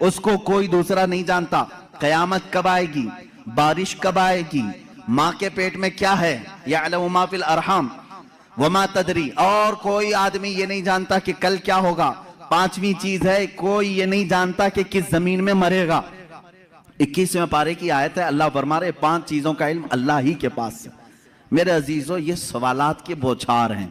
اس کو کوئی دوسرا نہیں جانتا. قیامت کب آئے گی, بارش کب آئے گی, ماں کے پیٹ میں کیا ہے, یعلم ما فی الارحام وما تدری, اور کوئی آدمی یہ نہیں جانتا کہ کل کیا ہوگا. پانچویں چیز ہے, کوئی یہ نہیں جانتا کہ کس زمین میں مرے گا. 21ویں پارے کی آیت ہے, اللہ فرما رہے 5 چیزوں کا علم اللہ ہی کے پاس ہے. میرے عزیزو, یہ سوالات کے بوچھار ہیں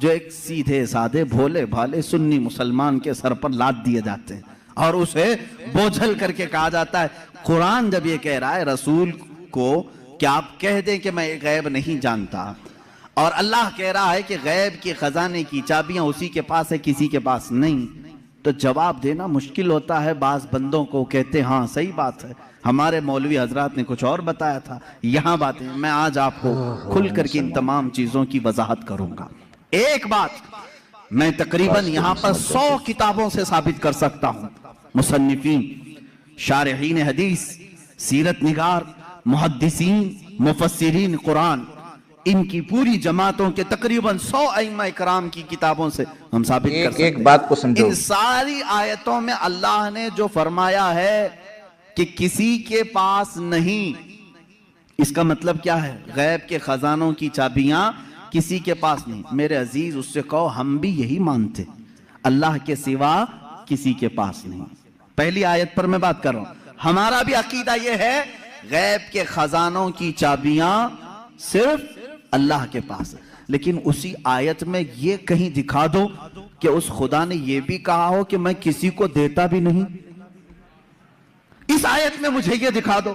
جو ایک سیدھے سادے بھولے بھالے سنی مسلمان کے سر پر لاد دیے جاتے ہیں اور اسے بوجھل کر کے کہا جاتا ہے. قرآن جب یہ کہہ رہا ہے رسول کو کہ آپ کہہ دیں کہ میں غیب نہیں جانتا, اور اللہ کہہ رہا ہے کہ غیب کے خزانے کی چابیاں اسی کے پاس ہے, کسی کے پاس نہیں, تو جواب دینا مشکل ہوتا ہے. بعض بندوں کو کہتے ہاں صحیح بات ہے, ہمارے مولوی حضرات نے کچھ اور بتایا تھا, یہاں باتیں. میں آج آپ کو کھل کر کے ان تمام چیزوں کی وضاحت کروں گا. ایک بات میں تقریباً یہاں پر 100 کتابوں سے ثابت کر سکتا ہوں. مصنفین, شارحین حدیث, سیرت نگار, محدثین, مفسرین قرآن, ان کی پوری جماعتوں کے تقریباً 100 ائمہ اکرام کی کتابوں سے ہم ثابت کر سکتے ہیں. ایک بات کو سمجھو, ان ساری آیتوں میں اللہ نے جو فرمایا ہے کہ کسی کے پاس نہیں, اس کا مطلب کیا ہے؟ غیب کے خزانوں کی چابیاں کسی کے پاس نہیں. میرے عزیز, اس سے کہو ہم بھی یہی مانتے, اللہ کے سوا کسی کے پاس نہیں. پہلی آیت پر میں بات کر رہا ہوں. ہمارا بھی عقیدہ یہ ہے غیب کے خزانوں کی چابیاں صرف اللہ کے پاس ہے, لیکن اسی آیت میں یہ کہیں دکھا دو کہ اس خدا نے یہ بھی کہا ہو کہ میں کسی کو دیتا بھی نہیں. اس آیت میں مجھے یہ دکھا دو.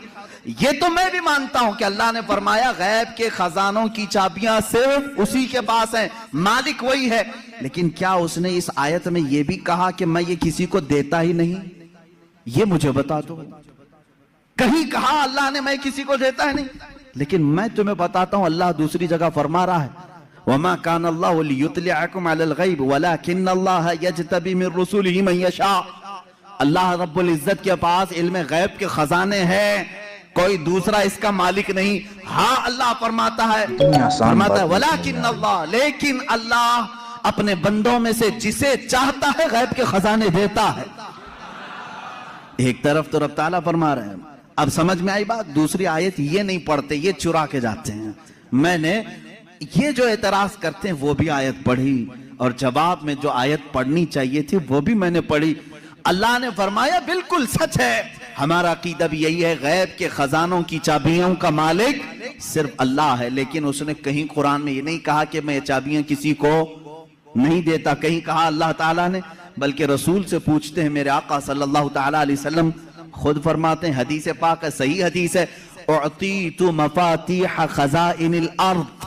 یہ تو میں بھی مانتا ہوں کہ اللہ نے فرمایا غیب کے خزانوں کی چابیاں صرف اسی کے پاس ہیں, مالک وہی ہے, لیکن کیا اس نے اس آیت میں یہ بھی کہا کہ میں یہ کسی کو دیتا ہی نہیں؟ یہ مجھے بتا دو. کہیں کہا اللہ نے میں کسی کو دیتا ہے نہیں؟ لیکن میں تمہیں بتاتا ہوں, اللہ دوسری جگہ فرما رہا ہے وَمَا كَانَ اللَّهُ لِيُطْلِعَكُمْ عَلَى الْغَيْبِ وَلَكِنَّ اللَّهَ يَجْتَبِي مِن رُسُلِهِ مَن يَشَاءُ. اللہ رب العزت کے پاس علم غیب کے خزانے ہیں, کوئی دوسرا اس کا مالک نہیں. ہاں اللہ فرماتا ہے وَلَكِنَّ اللَّهَ, لیکن اللہ اپنے بندوں میں سے جسے چاہتا ہے غیب کے خزانے دیتا ہے. ایک طرف تو رب تعالیٰ فرما رہے ہیں. اب سمجھ میں آئی بات. دوسری آیت یہ نہیں پڑھتے, یہ چرا کے جاتے ہیں. میں نے یہ جو اعتراض کرتے ہیں وہ بھی آیت پڑھی, اور جواب میں جو آیت پڑھنی چاہیے تھی وہ بھی میں نے پڑھی. اللہ نے فرمایا بالکل سچ ہے, ہمارا عقیدہ بھی یہی ہے غیب کے خزانوں کی چابیوں کا مالک صرف اللہ ہے. لیکن اس نے کہیں قرآن میں یہ نہیں کہا کہ میں یہ چابیاں کسی کو نہیں دیتا, کہیں کہا اللہ تعالیٰ نے, بلکہ رسول سے پوچھتے ہیں. میرے آقا صلی اللہ تعالیٰ علیہ وسلم خود فرماتے ہیں, حدیث پاک ہے, صحیح حدیث ہے, اعطیت مفاتیح خزائن الارض.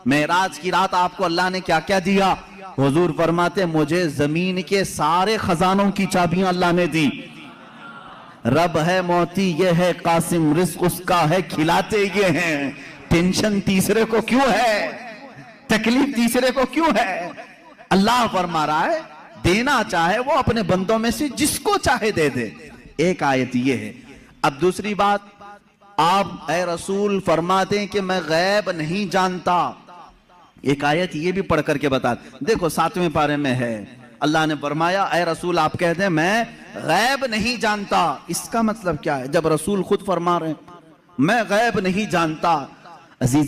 معراج کی رات آپ کو اللہ نے کیا کیا دیا؟ حضور فرماتے ہیں مجھے زمین کے سارے خزانوں کی چابیاں اللہ نے دی. رب ہے موتی یہ ہے, قاسم رزق اس کا ہے, کھلاتے یہ ہیں. ٹینشن تیسرے کو کیوں ہے, تکلیف تیسرے کو کیوں ہے؟ اللہ فرما رہا ہے دینا چاہے وہ اپنے بندوں میں سے جس کو چاہے دے دے. ایک آیت یہ ہے. اب دوسری بات, آپ اے رسول فرما دیں کہ میں غیب نہیں جانتا. ایک آیت یہ بھی پڑھ کر کے بتا. دیکھو 7ویں پارے میں ہے, اللہ نے فرمایا اے رسول آپ کہہ دیں میں غیب نہیں جانتا. اس کا مطلب کیا ہے جب رسول خود فرما رہے ہیں میں غیب نہیں جانتا؟ عزیز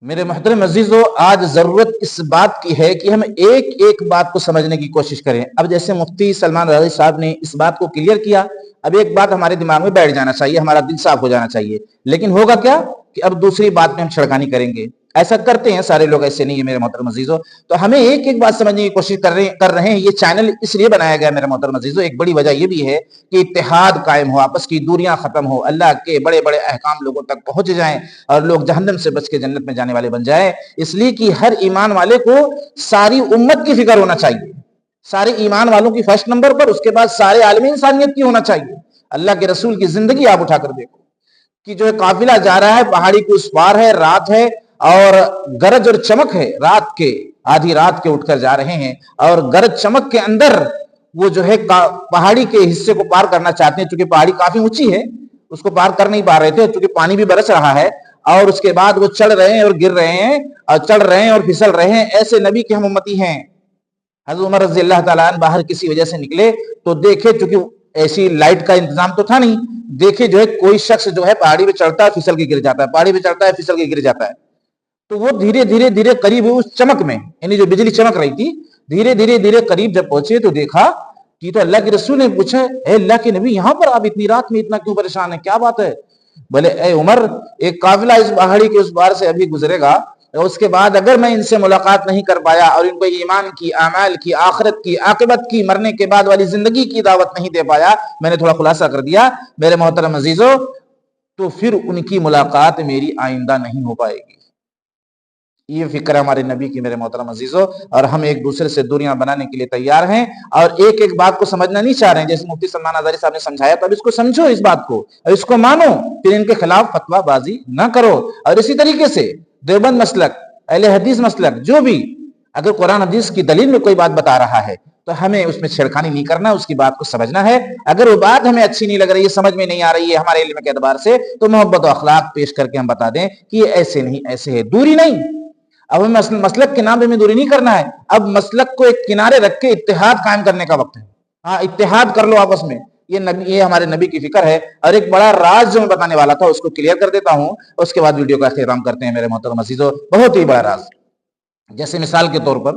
میرے محترم عزیزو, آج ضرورت اس بات کی ہے کہ ہم ایک ایک بات کو سمجھنے کی کوشش کریں. اب جیسے مفتی سلمان رضوی صاحب نے اس بات کو کلیئر کیا, اب ایک بات ہمارے دماغ میں بیٹھ جانا چاہیے, ہمارا دل صاف ہو جانا چاہیے. لیکن ہوگا کیا کہ اب دوسری بات میں ہم چھڑکانی کریں گے. ایسا کرتے ہیں سارے لوگ, ایسے نہیں ہے میرے محترم عزیزو. تو ہمیں ایک ایک بات سمجھنے کی کوشش کر رہے ہیں. یہ چینل اس لیے بنایا گیا میرے محترم عزیزو, ایک بڑی وجہ یہ بھی ہے کہ اتحاد قائم ہو, آپس کی دوریاں ختم ہو, اللہ کے بڑے بڑے احکام لوگوں تک پہنچ جائیں اور لوگ جہنم سے بچ کے جنت میں جانے والے بن جائیں. اس لیے کہ ہر ایمان والے کو ساری امت کی فکر ہونا چاہیے, سارے ایمان والوں کی فرسٹ نمبر پر, اس کے بعد سارے عالم انسانیت کی ہونا چاہیے. اللہ کے رسول کی زندگی آپ اٹھا کر دیکھو کہ جو قافلہ جا رہا ہے, پہاڑی کے اس پار ہے, رات ہے اور گرج اور چمک ہے, رات کے آدھی رات کے اٹھ کر جا رہے ہیں اور گرج چمک کے اندر وہ جو ہے پہاڑی کے حصے کو پار کرنا چاہتے ہیں. چونکہ پہاڑی کافی اونچی ہے, اس کو پار کر نہیں پا رہے تھے چونکہ پانی بھی برس رہا ہے, اور اس کے بعد وہ چڑھ رہے ہیں اور گر رہے ہیں اور چڑھ رہے ہیں اور پھسل رہے ہیں. ایسے نبی کے ہم امتی ہیں. حضرت عمر رضی اللہ تعالیٰ عنہ باہر کسی وجہ سے نکلے تو دیکھے چونکہ ایسی لائٹ کا انتظام تو تھا نہیں. دیکھے جو ہے کوئی شخص جو ہے پہاڑی پہ چڑھتا ہے پھسل کے گر جاتا ہے, پہاڑی پہ چڑھتا ہے پھسل کے گر جاتا ہے. تو وہ دھیرے دھیرے دھیرے قریب اس چمک میں, یعنی جو بجلی چمک رہی تھی, دھیرے دھیرے دھیرے قریب جب پہنچے تو دیکھا کہ تو اللہ کے رسول نے پوچھا, اے اللہ کے نبی یہاں پر آپ اتنی رات میں اتنا کیوں پریشان ہیں, کیا بات ہے؟ بولے اے عمر, ایک قافلہ اس پہاڑی کے اس بار سے ابھی گزرے گا, اس کے بعد اگر میں ان سے ملاقات نہیں کر پایا اور ان کو ایمان کی, اعمال کی, آخرت کی, عاقبت کی, مرنے کے بعد والی زندگی کی دعوت نہیں دے پایا, میں نے تھوڑا خلاصہ کر دیا میرے محترم عزیزو, تو پھر ان کی ملاقات میری آئندہ نہیں ہو پائے گی. یہ فکر ہے ہمارے نبی کی میرے محترم عزیزو, اور ہم ایک دوسرے سے دوریاں بنانے کے لیے تیار ہیں, اور ایک ایک بات کو سمجھنا نہیں چاہ رہے ہیں. جیسے مفتی سلمان آزاری صاحب نے سمجھایا, تو اب اس کو سمجھو, اس بات کو, اور اس کو مانو, پھر ان کے خلاف فتویٰ بازی نہ کرو. اور اسی طریقے سے دیوبند مسلک, اہل حدیث مسلک, جو بھی اگر قرآن حدیث کی دلیل میں کوئی بات بتا رہا ہے تو ہمیں اس میں چھیڑخانی نہیں کرنا, اس کی بات کو سمجھنا ہے. اگر وہ بات ہمیں اچھی نہیں لگ رہی ہے, سمجھ میں نہیں آ رہی ہے ہمارے علم کے اعتبار سے, تو محبت و اخلاق پیش کر کے ہم بتا دیں کہ یہ ایسے نہیں ایسے ہے, دوری نہیں. اب ہمیں مسلک کے نام پہ ہمیں دوری نہیں کرنا ہے, اب مسلک کو ایک کنارے رکھ کے اتحاد قائم کرنے کا وقت ہے. ہاں, اتحاد کر لو آپس میں, یہ ہمارے نبی کی فکر ہے. اور ایک بڑا راز جو میں بتانے والا تھا اس کو کلیئر کر دیتا ہوں, اس کے بعد ویڈیو کا اختتام کرتے ہیں میرے محترم عزیزو. بہت ہی بڑا راز. جیسے مثال کے طور پر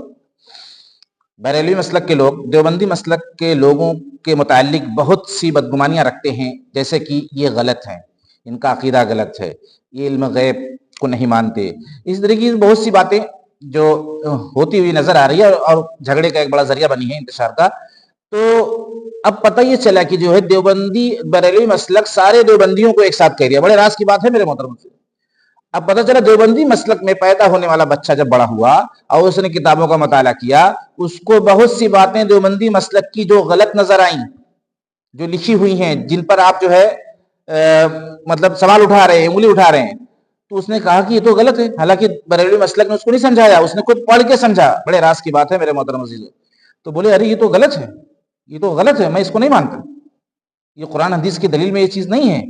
بریلوی مسلک کے لوگ دیوبندی مسلک کے لوگوں کے متعلق بہت سی بدگمانیاں رکھتے ہیں, جیسے کہ یہ غلط ہیں, ان کا عقیدہ غلط ہے, یہ علم غیب کو نہیں مانتے, اس طرح کی بہت سی باتیں جو ہوتی ہوئی نظر آ رہی ہے, اور جھگڑے کا ایک بڑا ذریعہ بنی ہے انتشار کا. تو اب پتہ یہ چلا کہ جو ہے دیوبندی بریلوی مسلک سارے دیوبندیوں کو ایک ساتھ کہہ دیا. بڑے راز کی بات ہے میرے محترم. اب پتہ چلا دیوبندی مسلک میں پیدا ہونے والا بچہ جب بڑا ہوا اور اس نے کتابوں کا مطالعہ کیا, اس کو بہت سی باتیں دیوبندی مسلک کی جو غلط نظر آئیں, جو لکھی ہوئی ہیں, جن پر آپ جو ہے مطلب سوال اٹھا رہے ہیں, انگلی اٹھا رہے ہیں, تو اس نے کہا کہ یہ تو غلط ہے. حالانکہ بریلوی مسلک نے اس کو نہیں سمجھایا, اس نے خود پڑھ کے سمجھا. بڑے راز کی بات ہے میرے محترم عزیزو. تو بولے ارے یہ تو غلط ہے, یہ تو غلط ہے, میں اس کو نہیں مانتا, یہ قرآن حدیث کی دلیل میں یہ چیز نہیں ہے,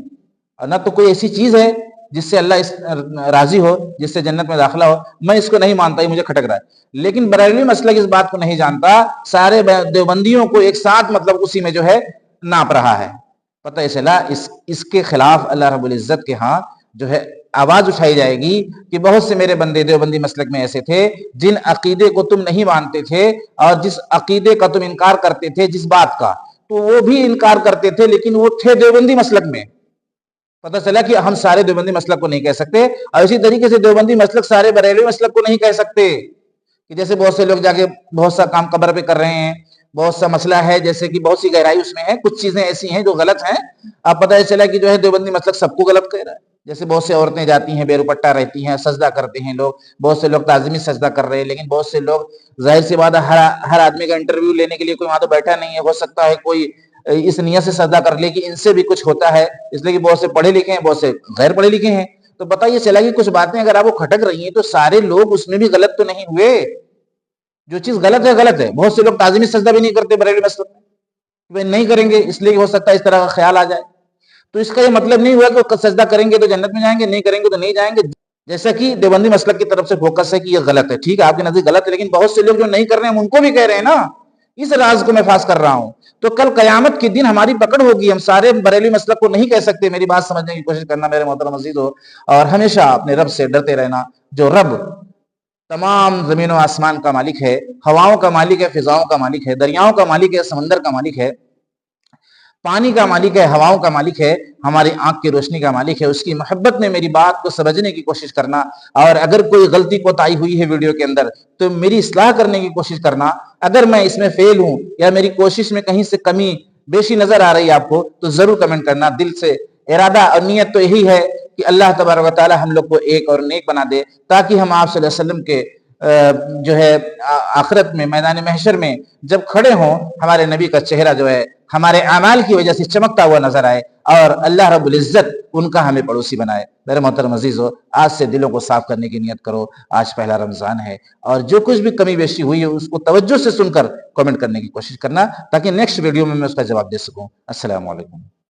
اور نہ تو کوئی ایسی چیز ہے جس سے اللہ راضی ہو, جس سے جنت میں داخلہ ہو, میں اس کو نہیں مانتا, یہ مجھے کھٹک رہا ہے. لیکن بریلوی مسلک اس بات کو نہیں جانتا, سارے دیوبندیوں کو ایک ساتھ مطلب اسی میں جو ہے ناپ رہا ہے. پتہ یہ چلا اس کے خلاف اللہ رب العزت کے ہاں جو ہے آواز اٹھائی جائے گی کہ بہت سے میرے بندے دیوبندی مسلک میں ایسے تھے جن عقیدے کو تم نہیں مانتے تھے, اور جس عقیدے کا تم انکار کرتے تھے, جس بات کا, تو وہ بھی انکار کرتے تھے, لیکن وہ تھے دیوبندی مسلک میں. پتہ چلا کہ ہم سارے دیوبندی مسلک کو نہیں کہہ سکتے, اور اسی طریقے سے دیوبندی مسلک سارے بریلوی مسلک کو نہیں کہہ سکتے. کہ جیسے بہت سے لوگ جا کے بہت سا کام قبر پہ کر رہے ہیں, بہت سا مسئلہ ہے, جیسے کہ بہت سی گہرائی اس میں ہے, کچھ چیزیں ایسی ہیں جو غلط ہیں. اب پتہ چلا کہ جو ہے دیوبندی مسلک سب کو غلط کہہ رہا ہے. جیسے بہت سے عورتیں جاتی ہیں بے روپٹہ رہتی ہیں, سجدہ کرتے ہیں لوگ, بہت سے لوگ تعظیمی سجدہ کر رہے ہیں, لیکن بہت سے لوگ, ظاہر سی بات ہے, ہر آدمی کا انٹرویو لینے کے لیے کوئی وہاں تو بیٹھا نہیں ہے, ہو سکتا ہے کوئی اس نیت سے سجدہ کر لے کہ ان سے بھی کچھ ہوتا ہے, اس لیے کہ بہت سے پڑھے لکھے ہیں, بہت سے غیر پڑھے لکھے ہیں. تو پتہ یہ چلا کہ کچھ باتیں اگر آپ کو کھٹک رہی ہیں تو سارے لوگ اس میں بھی غلط تو نہیں ہوئے. جو چیز غلط ہے. بہت سے لوگ تعظیمی سجدہ بھی نہیں کرتے بریلوی مسلک میں, نہیں کریں گے اس لیے ہو سکتا ہے اس طرح کا خیال آ جائے. تو اس کا یہ مطلب نہیں ہوا کہ سجدہ کریں گے تو جنت میں جائیں گے, نہیں کریں گے تو نہیں جائیں گے. جیسا کہ دیوبندی مسلک کی طرف سے فوکس ہے کہ یہ غلط ہے, ٹھیک ہے آپ کے نزدیک غلط ہے, لیکن بہت سے لوگ جو نہیں کر رہے ہیں ان کو بھی کہہ رہے ہیں نا. اس راز کو میں فاش کر رہا ہوں. تو کل قیامت کے دن ہماری پکڑ ہوگی, ہم سارے بریلوی مسلک کو نہیں کہہ سکتے. میری بات سمجھنے کی کوشش کرنا میرے محترم عزیز ہو, اور ہمیشہ اپنے رب سے ڈرتے رہنا. جو رب تمام زمین و آسمان کا مالک ہے, ہواؤں کا مالک ہے, فضاؤں کا مالک ہے, دریاؤں کا مالک ہے, سمندر کا مالک ہے, پانی کا مالک ہے, ہواؤں کا مالک ہے, ہماری آنکھ کی روشنی کا مالک ہے. اس کی محبت میں میری بات کو سمجھنے کی کوشش کرنا, اور اگر کوئی غلطی کوتاہی ہوئی ہے ویڈیو کے اندر تو میری اصلاح کرنے کی کوشش کرنا. اگر میں اس میں فیل ہوں یا میری کوشش میں کہیں سے کمی بیشی نظر آ رہی ہے آپ کو, تو ضرور کمنٹ کرنا. دل سے ارادہ اور نیت تو یہی ہے کہ اللہ تبارک و تعالی ہم لوگ کو ایک اور نیک بنا دے, تاکہ ہم آپ صلی اللہ علیہ وسلم کے جو ہے آخرت میں میدان محشر میں جب کھڑے ہوں, ہمارے نبی کا چہرہ جو ہے ہمارے اعمال کی وجہ سے چمکتا ہوا نظر آئے, اور اللہ رب العزت ان کا ہمیں پڑوسی بنائے. میرے محترم عزیز ہو, آج سے دلوں کو صاف کرنے کی نیت کرو. آج پہلا رمضان ہے, اور جو کچھ بھی کمی بیشی ہوئی ہے اس کو توجہ سے سن کر کمنٹ کرنے کی کوشش کرنا, تاکہ نیکسٹ ویڈیو میں اس کا جواب دے سکوں. السلام علیکم.